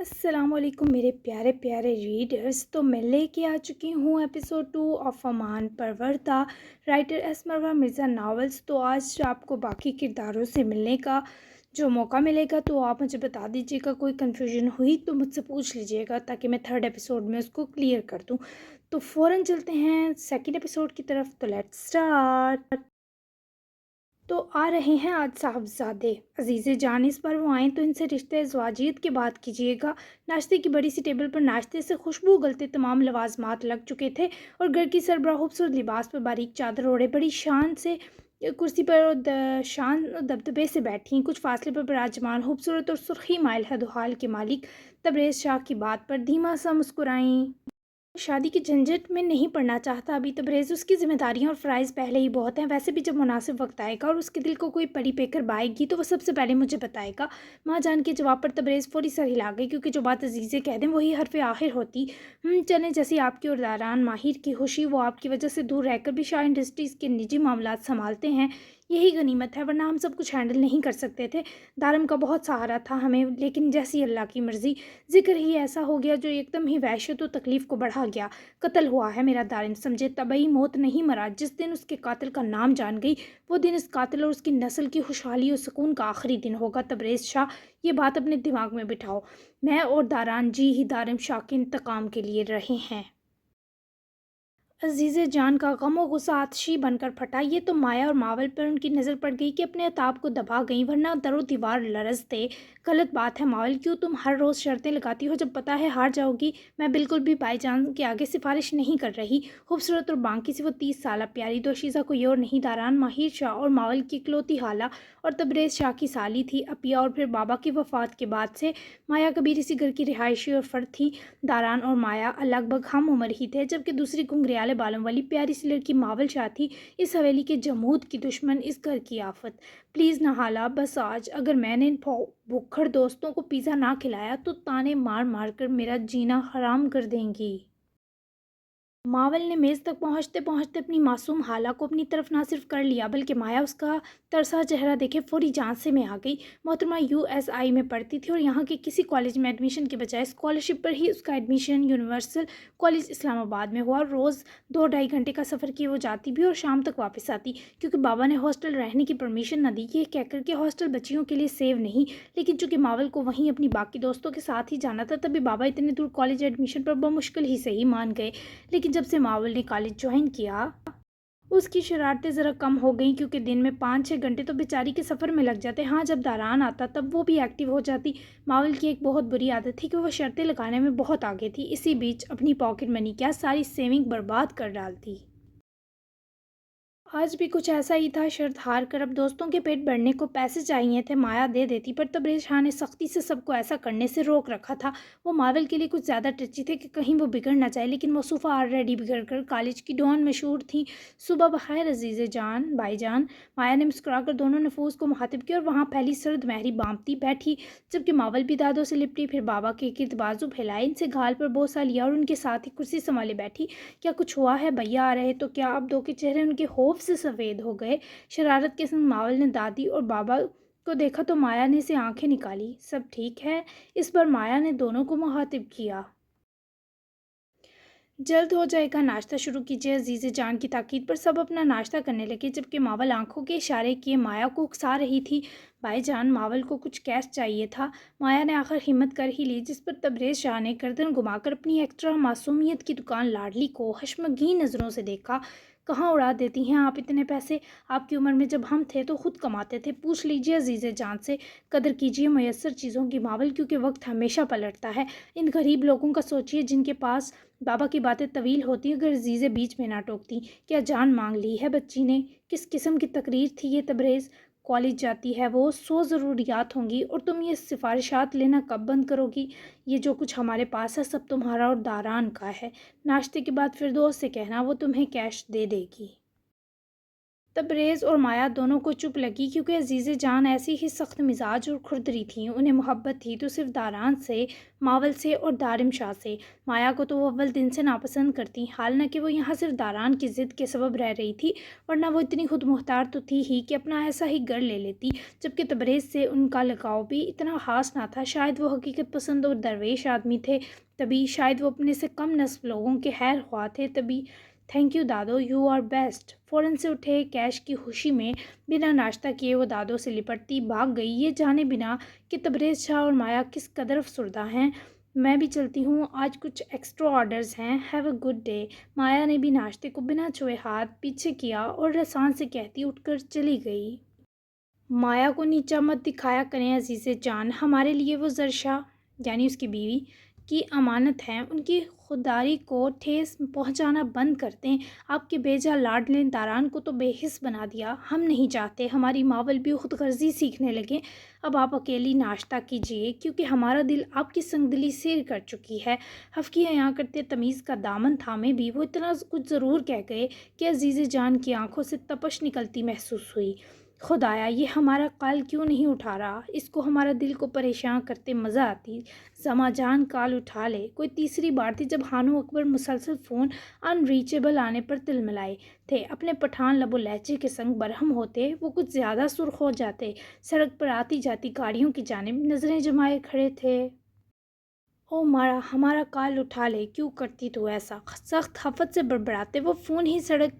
السلام علیکم میرے پیارے پیارے ریڈرز. تو میں لے کے آ چکی ہوں ایپیسوڈ 2 آف امان پروردہ writer S Marwa Mirza novels. تو آج آپ کو باقی کرداروں سے ملنے کا جو موقع ملے گا تو آپ مجھے بتا دیجیے گا. کوئی کنفیوژن ہوئی تو مجھ سے پوچھ لیجیے گا تاکہ میں تھرڈ ایپیسوڈ میں اس کو کلیئر کر دوں. تو فوراً چلتے ہیں سیکنڈ ایپیسوڈ کی طرف. تو لیٹس اسٹارٹ. تو آ رہے ہیں آج صاحبزادے. عزیز جان اس بار وہ آئیں تو ان سے رشتہ زواجیت کی بات کیجیے گا. ناشتے کی بڑی سی ٹیبل پر ناشتے سے خوشبو اگلتے تمام لوازمات لگ چکے تھے اور گھر کی سربراہ خوبصورت لباس پر باریک چادر اوڑھے بڑی شان سے کرسی پر شان اور دبدبے سے بیٹھی. کچھ فاصلے پر براجمان خوبصورت اور سرخی مائل حد و حال کے مالک تبریز شاہ کی بات پر دھیما سا مسکرائیں. شادی کی جھنجھٹ میں نہیں پڑنا چاہتا ابھی تبریز. اس کی ذمہ داریاں اور فرائض پہلے ہی بہت ہیں. ویسے بھی جب مناسب وقت آئے گا اور اس کے دل کو کوئی پری پے کر بائے گی تو وہ سب سے پہلے مجھے بتائے گا. ماں جان کے جواب پر تبریز فوری سر ہلا گئی کیونکہ جو بات عزیزے کہہ دیں وہی حرف آخر ہوتی. چلیں جیسی آپ کی اور داران ماہر کی خوشی. وہ آپ کی وجہ سے دور رہ کر بھی شاہ انڈسٹریز کے نجی معاملات سنبھالتے ہیں. یہی غنیمت ہے ورنہ ہم سب کچھ ہینڈل نہیں کر سکتے تھے. دارم کا بہت سہارا تھا ہمیں لیکن جیسی اللہ کی مرضی. ذکر ہی ایسا ہو گیا جو ایک دم ہی وحشت و تکلیف کو بڑھا گیا. قتل ہوا ہے میرا دارم. سمجھے طبعی موت نہیں مرا. جس دن اس کے قاتل کا نام جان گئی وہ دن اس قاتل اور اس کی نسل کی خوشحالی اور سکون کا آخری دن ہوگا. تبریز شاہ یہ بات اپنے دماغ میں بٹھاؤ. میں اور داران جی ہی دارم شاہ کے انتقام کے لیے رہے ہیں. عزیز جان کا غم و غصہ آتشی بن کر پھٹا. یہ تو مایا اور ماول پر ان کی نظر پڑ گئی کہ اپنے عتاب کو دبا گئیں ورنہ در و دیوار لرزتے. غلط بات ہے ماول. کیوں تم ہر روز شرطیں لگاتی ہو جب پتہ ہے ہار جاؤ گی. میں بالکل بھی بائی جان کے آگے سفارش نہیں کر رہی. خوبصورت اور بانکی سی وہ 30 سالہ پیاری دوشیزہ کوئی اور نہیں داران ماہر شاہ اور ماول کی اکلوتی خالہ اور تبریز شاہ کی سالی تھی. اپیا اور پھر بابا کی وفات کے بعد سے مایا کبیر اسی گھر کی رہائشی اور فرد تھی. داران اور مایا لگ بھگ ہم عمر ہی تھے جبکہ دوسری گھنگریالے بالوں والی پیاری سی لڑکی ماول شاہ تھی. اس حویلی کے جمود کی دشمن اس گھر کی آفت. پلیز نہالا بس آج اگر میں نے ان بھوکھڑ دوستوں کو پیزا نہ کھلایا تو تانے مار مار کر میرا جینا حرام کر دیں گی. ماول نے میز تک پہنچتے پہنچتے اپنی معصوم خالہ کو اپنی طرف نہ صرف کر لیا بلکہ مایا اس کا ترسا چہرہ دیکھے فوری جان سے میں آ گئی. محترمہ USA میں پڑھتی تھی اور یہاں کے کسی کالج میں ایڈمیشن کے بجائے اسکالرشپ پر ہی اس کا ایڈمیشن یونیورسل کالج اسلام آباد میں ہوا. روز 2-2.5 گھنٹے کا سفر کیے وہ جاتی بھی اور شام تک واپس آتی کیونکہ بابا نے ہاسٹل رہنے کی پرمیشن نہ دی. یہ کہہ کر کہ ہاسٹل بچیوں کے لیے سیو نہیں لیکن چونکہ ماول کو وہیں اپنی باقی دوستوں کے ساتھ ہی جانا تھا تبھی بابا اتنے دور کالج ایڈمیشن پر بمشکل ہی صحیح مان گئے. لیکن جب سے ماول نے کالج جوائن کیا اس کی شرارتیں ذرا کم ہو گئیں کیونکہ دن میں 5-6 گھنٹے تو بیچاری کے سفر میں لگ جاتے. ہاں جب داران آتا تب وہ بھی ایکٹیو ہو جاتی. ماول کی ایک بہت بری عادت تھی کہ وہ شرطیں لگانے میں بہت آگے تھی. اسی بیچ اپنی پاکٹ منی کیا ساری سیونگ برباد کر ڈالتی. آج بھی کچھ ایسا ہی تھا. شرط ہار کر اب دوستوں کے پیٹ بھرنے کو پیسے چاہیے تھے. مایا دے دیتی پر تبریز شاہ نے سختی سے سب کو ایسا کرنے سے روک رکھا تھا. وہ ماول کے لیے کچھ زیادہ ٹچی تھے کہ کہیں وہ بگڑ نہ جائے لیکن موصوفہ آلریڈی بگڑ کر کالج کی ڈان مشہور تھیں. صبح بخیر عزیز جان بھائی جان. مایا نے مسکرا کر دونوں نفوس کو مخاطب کیا اور وہاں پھیلی سرد مہری بامتی بیٹھی جبکہ ماول بھی دادوں سے لپٹی. پھر بابا کے گرد بازو پھیلائے ان سے گھال پر بوسہ لیا اور ان کے ساتھ ہی کرسی سنبھالے بیٹھی. کیا کچھ ہوا ہے بھیا آ رہے تو کیا. اب دو کے چہرے ان کے خوف سے سفید ہو گئے. شرارت کے سنگ ماول نے دادی اور بابا کو دیکھا تو مایا نے سے آنکھیں نکالی. سب ٹھیک ہے. اس بار مایا نے دونوں کو مخاطب کیا. جلد ہو جائے گا ناشتہ شروع کیجیے. عزیز جان کی تاکید پر سب اپنا ناشتہ کرنے لگے جبکہ ماول آنکھوں کے اشارے کیے مایا کو اکسا رہی تھی. بھائی جان ماول کو کچھ کیش چاہیے تھا. مایا نے آخر ہمت کر ہی لی جس پر تبریز شاہ نے گردن گھما کر اپنی ایکسٹرا معصومیت کی دکان لاڈلی کو خشمگین نظروں سے دیکھا. کہاں اڑا دیتی ہیں آپ اتنے پیسے. آپ کی عمر میں جب ہم تھے تو خود کماتے تھے. پوچھ لیجیے عزیز جان سے. قدر کیجیے میسر چیزوں کی ماول کیونکہ وقت ہمیشہ پلٹتا ہے. ان غریب لوگوں کا سوچیے جن کے پاس. بابا کی باتیں طویل ہوتی اگر عزیزیں بیچ میں نہ ٹوکتی. کیا جان مانگ لی ہے بچی نے. کس قسم کی تقریر تھی یہ تبریز. کالج جاتی ہے وہ 100 ضروریات ہوں گی اور تم یہ سفارشات لینا کب بند کرو گی. یہ جو کچھ ہمارے پاس ہے سب تمہارا اور داران کا ہے. ناشتے کے بعد فردوس سے کہنا وہ تمہیں کیش دے دے گی. تبریز اور مایا دونوں کو چپ لگی کیونکہ عزیز جان ایسی ہی سخت مزاج اور کھردری تھیں۔ انہیں محبت تھی تو صرف داران سے، ماول سے اور دارم شاہ سے۔ مایا کو تو وہ اول دن سے ناپسند کرتی، حالانکہ وہ یہاں صرف داران کی ضد کے سبب رہ رہی تھی، ورنہ وہ اتنی خود مختار تو تھی ہی کہ اپنا ایسا ہی گھر لے لیتی۔ جبکہ تبریز سے ان کا لگاؤ بھی اتنا خاص نہ تھا، شاید وہ حقیقت پسند اور درویش آدمی تھے، تبھی شاید وہ اپنے سے کم نصب لوگوں کے خیر خواہ تھے، تبھی تھینک یو دادو، یو آر بیسٹ۔ فوراً سے اٹھے کیش کی خوشی میں بنا ناشتہ کیے وہ دادو سے لپٹتی بھاگ گئی، یہ جانے بنا کہ تبریز شاہ اور مایا کس قدر افسردہ ہیں۔ میں بھی چلتی ہوں، آج کچھ ایکسٹرا آرڈرز ہیں، ہیو اے گڈ ڈے۔ مایا نے بھی ناشتے کو بنا چھوئے ہاتھ پیچھے کیا اور رسان سے کہتی اٹھ کر چلی گئی۔ مایا کو نیچا مت دکھایا کریں عزیز جان، ہمارے لیے وہ زرشا یعنی اس کی بیوی کی امانت ہیں، ان کی خودداری کو ٹھیس پہنچانا بند کر دیں۔ آپ کے بیجا لاڈلے داران کو تو بے حس بنا دیا، ہم نہیں چاہتے ہماری ماول بھی خود غرضی سیکھنے لگے۔ اب آپ اکیلی ناشتہ کیجیے کیونکہ ہمارا دل آپ کی سنگدلی سیر کر چکی ہے۔ حفقی حیاں کرتے تمیز کا دامن تھامے بھی وہ اتنا کچھ ضرور کہہ گئے کہ عزیز جان کی آنکھوں سے تپش نکلتی محسوس ہوئی۔ خدایا، یہ ہمارا کال کیوں نہیں اٹھا رہا، اس کو ہمارا دل کو پریشان کرتے مزہ آتی۔ زما جان کال اٹھا لے۔ کوئی تیسری بار تھی جب ہانو اکبر مسلسل فون ان ریچیبل آنے پر تلملائے تھے، اپنے پٹھان لب و لہجے کے سنگ برہم ہوتے وہ کچھ زیادہ سرخ ہو جاتے، سڑک پر آتی جاتی گاڑیوں کی جانب نظریں جمائے کھڑے تھے۔ او مارا، ہمارا کال اٹھا لے، کیوں کرتی تو ایسا؟ سخت خفت سے بڑبڑاتے وہ فون ہی سڑک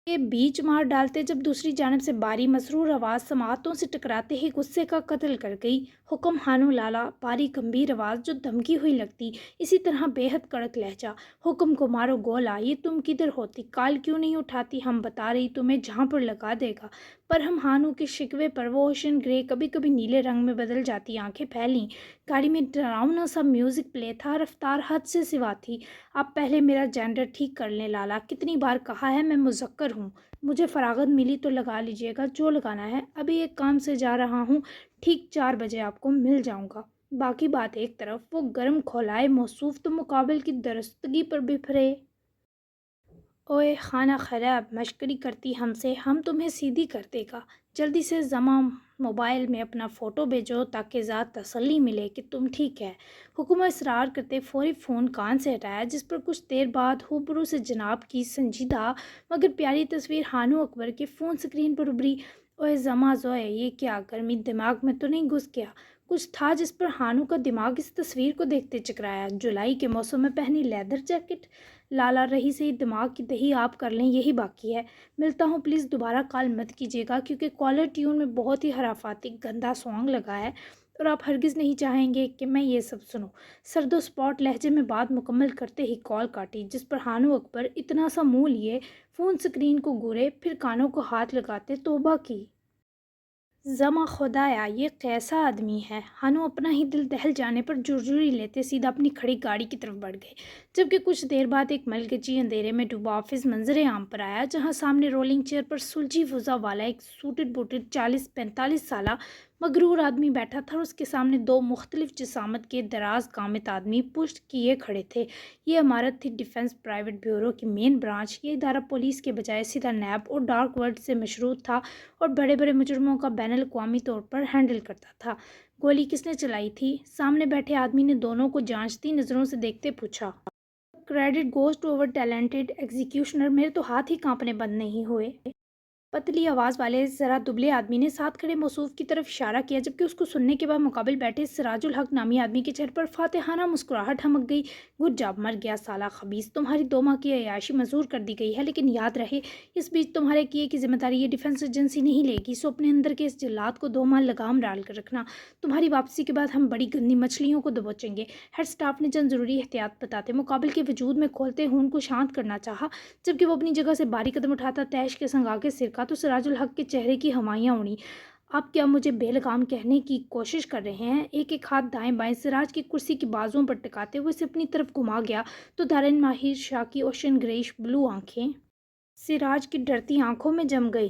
کے بیچ مار ڈالتے جب دوسری جانب سے باری مسرور آواز سماعتوں سے ٹکراتے ہی غصے کا قتل کر گئی۔ حکم ہانو لالا، باری گمبھیر آواز جو دھمکی ہوئی لگتی، اسی طرح بے حد کڑک لہجہ، حکم کو مارو گولا، یہ تم کدھر ہوتی، کال کیوں نہیں اٹھاتی، ہم بتا رہی تمہیں جہاں پر لگا دے گا۔ پر ہم ہانو کے شکوے پر وہ اوشن گرے کبھی کبھی نیلے رنگ میں بدل جاتی آنکھیں پھیلیں۔ گاڑی میں ڈراؤنا سا میوزک پلے تھا، رفتار حد سے سوا تھی۔ آپ پہلے میرا جینڈر ٹھیک کر لیں لالا، کتنی بار کہا ہے میں مذکر ہوں، مجھے فراغت ملی تو لگا لیجیے گا جو لگانا ہے، ابھی ایک کام سے جا رہا ہوں، ٹھیک 4 بجے آپ کو مل جاؤں گا۔ باقی بات ایک طرف، وہ گرم کھولائے موصوف تو مقابل کی درستگی پر بپھرے۔ اوئے خانہ خراب، مشکری کرتی ہم سے، ہم تمہیں سیدھی کر دے گا، جلدی سے زما موبائل میں اپنا فوٹو بھیجو تاکہ ذات تسلی ملے کہ تم ٹھیک ہے۔ حکم اصرار کرتے فوری فون کان سے ہٹایا، جس پر کچھ دیر بعد روبرو سے جناب کی سنجیدہ مگر پیاری تصویر ہانو اکبر کے فون سکرین پر ابھری۔ اوئے زما زوئے، یہ کیا گرمی دماغ میں تو نہیں گھس گیا؟ کچھ تھا جس پر ہانو کا دماغ اس تصویر کو دیکھتے چکرایا۔ جولائی کے موسم میں پہنی لیدر جیکٹ، لالا رہی سے دماغ کی دہی آپ کر لیں، یہی باقی ہے۔ ملتا ہوں، پلیز دوبارہ کال مت کیجیے گا کیونکہ کالر ٹیون میں بہت ہی خرافاتی گندا سانگ لگا ہے اور آپ ہرگز نہیں چاہیں گے کہ میں یہ سب سنوں۔ سرد و سپاٹ لہجے میں بات مکمل کرتے ہی کال کاٹی، جس پر ہانو اکبر اتنا سا منہ لیے فون سکرین کو گورے، پھر کانوں کو ہاتھ لگاتے توبہ کی۔ زما خدایا، یہ کیسا آدمی ہے؟ ہانو اپنا ہی دل دہل جانے پر جرجری لیتے سیدھا اپنی کھڑی گاڑی کی طرف بڑھ گئے، جبکہ کچھ دیر بعد ایک ملگجی اندھیرے میں ڈوبا آفس منظر عام پر آیا، جہاں سامنے رولنگ چیئر پر سلجھی وضع والا ایک سوٹڈ بوٹڈ 40-45 سالہ مغرور آدمی بیٹھا تھا اور اس کے سامنے 2 مختلف جسامت کے دراز قامت آدمی پشت کیے کھڑے تھے۔ یہ عمارت تھی ڈیفنس پرائیویٹ بیورو کی مین برانچ۔ یہ ادارہ پولیس کے بجائے سیدھا نیب اور ڈارک ورلڈ سے مشروط تھا اور بڑے بڑے مجرموں کا بین الاقوامی طور پر ہینڈل کرتا تھا۔ گولی کس نے چلائی تھی؟ سامنے بیٹھے آدمی نے دونوں کو جانچتی نظروں سے دیکھتے پوچھا۔ Credit goes to over talented executioner, میرے تو ہاتھ ہی کانپنے بند نہیں ہوئے۔ پتلی آواز والے ذرا دبلے آدمی نے ساتھ کھڑے موصوف کی طرف اشارہ کیا، جبکہ اس کو سننے کے بعد مقابل بیٹھے سراج الحق نامی آدمی کے چہرے پر فاتحانہ مسکراہٹ ہمک گئی۔ گڈ جاب، مر گیا سالہ خبیث، تمہاری 2 ماہ کی عیاشی منظور کر دی گئی ہے، لیکن یاد رہے اس بیچ تمہارے کیے کی ذمہ داری یہ ڈیفنس ایجنسی نہیں لے گی، سو اپنے اندر کے اس جلاد کو 2 ماہ لگام ڈال کر رکھنا۔ تمہاری واپسی کے بعد ہم بڑی گندی مچھلیوں کو دبوچیں گے۔ ہیڈ اسٹاف نے چند ضروری احتیاط بتاتے مقابل کے وجود میں کھولتے خون کو شانت کرنا چاہا، جبکہ وہ اپنی جگہ سے باری قدم اٹھاتا تیش کے سنگ آگے سرکا تو سراج الحق کے چہرے کی ہوائیاں اڑیں۔ آپ کیا مجھے بے لگام کہنے کی کوشش کر رہے ہیں؟ ایک ایک ہاتھ دائیں بائیں سراج کی کرسی کی بازوؤں پر ٹکاتے ہوئے اسے اپنی طرف گھما گیا تو دارین ماہر شاہ کی اوشن گریش بلو آنکھیں سراج کی ڈرتی آنکھوں میں جم گئی۔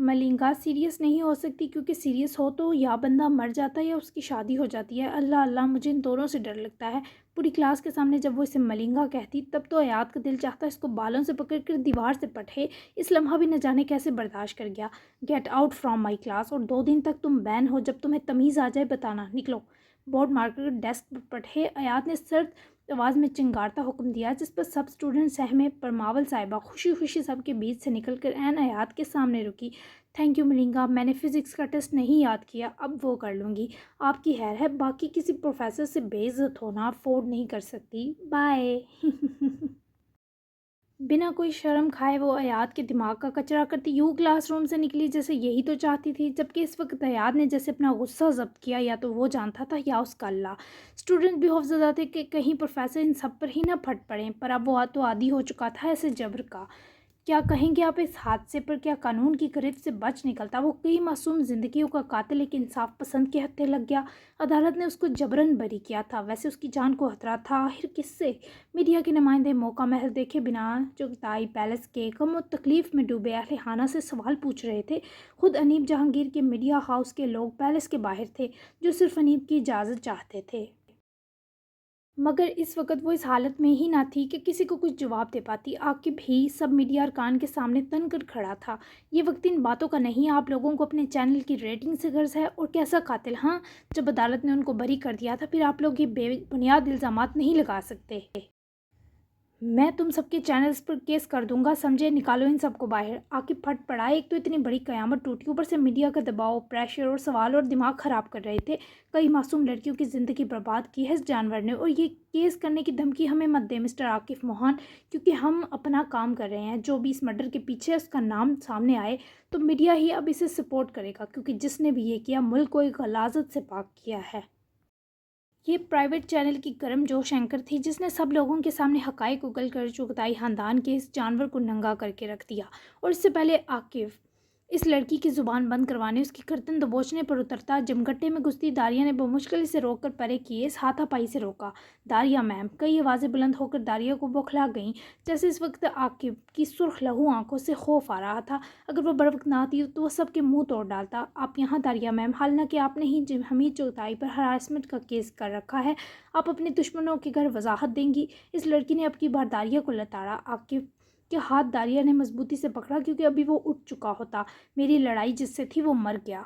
ملنگا سیریس نہیں ہو سکتی کیونکہ سیریس ہو تو یا بندہ مر جاتا ہے یا اس کی شادی ہو جاتی ہے۔ اللہ اللہ، مجھے ان دونوں سے ڈر لگتا ہے۔ پوری کلاس کے سامنے جب وہ اسے ملنگا کہتی تب تو حیات کا دل چاہتا اس کو بالوں سے پکڑ کر دیوار سے پٹھے۔ اس لمحہ بھی نہ جانے کیسے برداشت کر گیا۔ Get out from my class, اور 2 دن تک تم بین ہو، جب تمہیں تمیز آ جائے بتانا، نکلو۔ بورڈ مار کر ڈیسک پر پٹھے حیات نے سرد آواز میں چنگارتا حکم دیا، جس پر سب اسٹوڈنٹ سہمے۔ پر ماول صاحبہ خوشی خوشی سب کے بیچ سے نکل کر عین حیات کے سامنے رکی۔ تھینک یو ملنگا، میں نے فزکس کا ٹیسٹ نہیں یاد کیا، اب وہ کر لوں گی۔ آپ کی خیر ہے، باقی کسی پروفیسر سے بے عزت ہونا افورڈ نہیں کر سکتی، بائے۔ بنا کوئی شرم کھائے وہ حیات کے دماغ کا کچرا کرتی یوں کلاس روم سے نکلی جیسے یہی تو چاہتی تھی، جبکہ اس وقت حیات نے جیسے اپنا غصہ ضبط کیا، یا تو وہ جانتا تھا یا اس کا اللہ۔ اسٹوڈنٹ بھی خوفزدہ تھے کہ کہیں پروفیسر ان سب پر ہی نہ پھٹ پڑیں، پر اب وہ تو عادی ہو چکا تھا ایسے جبر کا۔ کیا کہیں گے آپ اس حادثے پر؟ کیا قانون کی گرفت سے بچ نکلتا؟ وہ کئی معصوم زندگیوں کا قاتل ایک انصاف پسند کے ہتھے لگ گیا۔ عدالت نے اس کو جبراً بری کیا تھا، ویسے اس کی جان کو خطرہ تھا آخر کس سے؟ میڈیا کے نمائندے موقع محض دیکھے بنا چغتائی پیلس کے غم و تکلیف میں ڈوبے اہل خانہ سے سوال پوچھ رہے تھے۔ خود انیب جہانگیر کے میڈیا ہاؤس کے لوگ پیلس کے باہر تھے، جو صرف انیب کی اجازت چاہتے تھے۔ مگر اس وقت وہ اس حالت میں ہی نہ تھی کہ کسی کو کچھ جواب دے پاتی۔ عاقب ہی سب میڈیا ارکان کے سامنے تن کر کھڑا تھا۔ یہ وقت ان باتوں کا نہیں، آپ لوگوں کو اپنے چینل کی ریٹنگ سے غرض ہے، اور کیسا قاتل؟ ہاں، جب عدالت نے ان کو بری کر دیا تھا، پھر آپ لوگ یہ بے بنیاد الزامات نہیں لگا سکتے۔ میں تم سب کے چینلز پر کیس کر دوں گا، سمجھے؟ نکالو ان سب کو باہر۔ عاقب پھٹ پڑا، ایک تو اتنی بڑی قیامت ٹوٹی، اوپر سے میڈیا کا دباؤ، پریشر اور سوال اور دماغ خراب کر رہے تھے۔ کئی معصوم لڑکیوں کی زندگی برباد کی ہے اس جانور نے، اور یہ کیس کرنے کی دھمکی ہمیں مت دے مسٹر عاقب موہان، کیونکہ ہم اپنا کام کر رہے ہیں۔ جو بھی اس مرڈر کے پیچھے اس کا نام سامنے آئے تو میڈیا ہی اب اسے سپورٹ کرے گا، کیونکہ جس نے بھی یہ کیا ملک کو ایک غلاظت سے پاک کیا ہے۔ یہ پرائیویٹ چینل کی گرم جوش اینکر تھی جس نے سب لوگوں کے سامنے حقائق اگل کر چغتائی خاندان کے اس جانور کو ننگا کر کے رکھ دیا، اور اس سے پہلے عاقب اس لڑکی کی زبان بند کروانے، اس کی گردن دبوچنے پر اترتا۔ جمگٹے میں گھستی داریہ نے بمشکل اسے روک کر پرے کیے، اس ہاتھا پائی سے روکا۔ داریہ میم، کئی آوازیں بلند ہو کر داریہ کو بوکھلا گئیں، جیسے اس وقت عاقب کی سرخ لہو آنکھوں سے خوف آ رہا تھا۔ اگر وہ بروقت نہ آتی تو وہ سب کے منہ توڑ ڈالتا۔ آپ یہاں داریہ میم، حالانکہ آپ نے ہی حمید چغتائی پر ہراسمنٹ کا کیس کر رکھا ہے، آپ اپنے دشمنوں کے گھر وضاحت دیں گی؟ اس لڑکی نے اب کی بار داریہ کو لتاڑا۔ عاقب کے ہاتھ داریہ نے مضبوطی سے پکڑا، کیونکہ ابھی وہ اٹھ چکا ہوتا۔ میری لڑائی جس سے تھی وہ مر گیا۔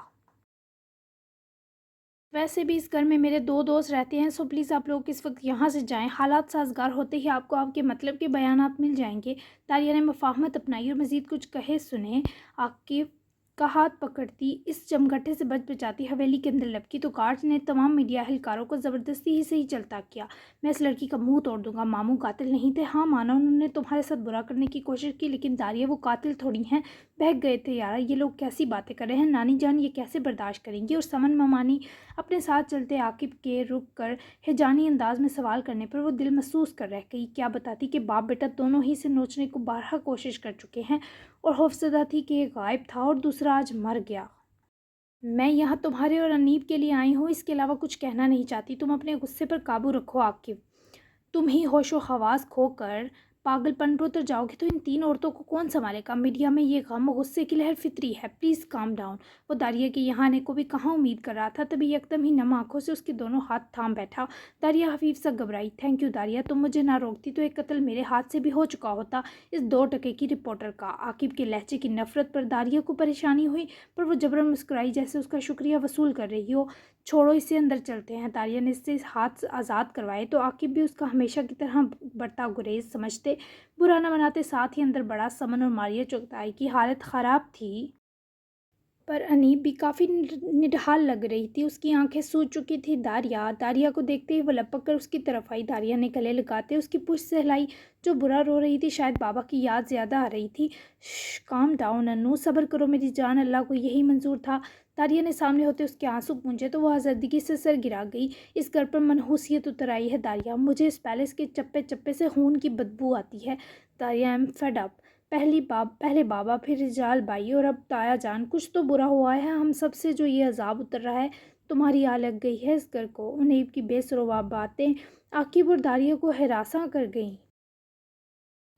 ویسے بھی اس گھر میں میرے 2 دوست رہتے ہیں، سو پلیز آپ لوگ اس وقت یہاں سے جائیں۔ حالات سازگار ہوتے ہی آپ کو آپ کے مطلب کے بیانات مل جائیں گے۔ داریہ نے مفاہمت اپنائی اور مزید کچھ کہے سنے عاقب کا ہاتھ پکڑتی، اس جمگٹے سے بچ بچاتی حویلی کے اندر لپکی تو گارڈز نے تمام میڈیا اہلکاروں کو زبردستی ہی سے ہی چلتا کیا۔ میں اس لڑکی کا منہ توڑ دوں گا۔ ماموں قاتل نہیں تھے، ہاں مانا انہوں نے تمہارے ساتھ برا کرنے کی کوشش کی، لیکن داریہ وہ قاتل تھوڑی ہیں۔ بہک گئے تھے یارا، یہ لوگ کیسی باتیں کر رہے ہیں؟ نانی جان یہ کیسے برداشت کریں گی؟ اور سمن ممانی اپنے ساتھ چلتے عاقب کے رک کر ہیجانی انداز میں سوال کرنے پر وہ دل محسوس کر رہ گئی۔ کیا بتاتی کہ باپ بیٹا دونوں ہی سے نوچنے کو بارہا کوشش کر چکے ہیں، اور خوفزدہ تھی کہ ایک غائب تھا اور دوسرا آج مر گیا۔ میں یہاں تمہارے اور انیب کے لیے آئی ہوں، اس کے علاوہ کچھ کہنا نہیں چاہتی۔ تم اپنے غصے پر قابو رکھو عاقب، تم ہی ہوش و حواس کھو کر پاگل پن پر اتر جاؤ گے تو ان 3 عورتوں کو کون سنبھالے گا؟ میڈیا میں یہ غم و غصے کی لہر فطری ہے، پلیز کام ڈاؤن۔ وہ داریہ کے یہاں آنے کو بھی کہاں امید کر رہا تھا، تبھی یکدم ہی نم آنکھوں سے اس کے دونوں ہاتھ تھام بیٹھا۔ داریہ خفیف سا گھبرائی۔ تھینک یو داریہ، تم مجھے نہ روکتی تو ایک قتل میرے ہاتھ سے بھی ہو چکا ہوتا، اس 2 ٹکے کی رپورٹر کا۔ عاقب کے لہجے کی نفرت پر داریہ کو پریشانی ہوئی، پر وہ جبراً مسکرائی جیسے اس کا شکریہ وصول کر رہی ہو۔ چھوڑو اسے، اندر چلتے ہیں۔ داریہ نے اس سے ہاتھ آزاد کروائے تو عاقب بھی اس کا ہمیشہ کی طرح برتا گریز سمجھتے برا نہ مناتے ساتھ ہی اندر بڑا۔ سمن اور ماریہ چغتائی کی حالت خراب تھی، پر انیب بھی کافی نڈھال لگ رہی تھی، اس کی آنکھیں سوج چکی تھی۔ داریہ کو دیکھتے ہی وہ لپک کر اس کی طرف آئی۔ داریہ نے گلے لگاتے اس کی پشت سے ہلائی، جو برا رو رہی تھی، شاید بابا کی یاد زیادہ آ رہی تھی۔ شش، کام ڈاؤن انو، صبر کرو میری جان، اللہ کو یہی منظور تھا۔ داریہ نے سامنے ہوتے اس کے آنسو پونچھے تو وہ آزردگی سے سر گرا گئی۔ اس گھر پر منحوسیت اتر آئی ہے داریہ، مجھے اس پیلس کے چپے چپے سے خون کی بدبو آتی ہے۔ داریہ ایم فیڈ اپ، پہلے بابا، پھر رجال بھائی، اور اب تایا جان۔ کچھ تو برا ہوا ہے ہم سب سے جو یہ عذاب اتر رہا ہے، تمہاری آہ لگ گئی ہے اس گھر کو۔ انیب کی بے سروا باتیں عاقب اور داریہ کو ہراساں کر گئیں۔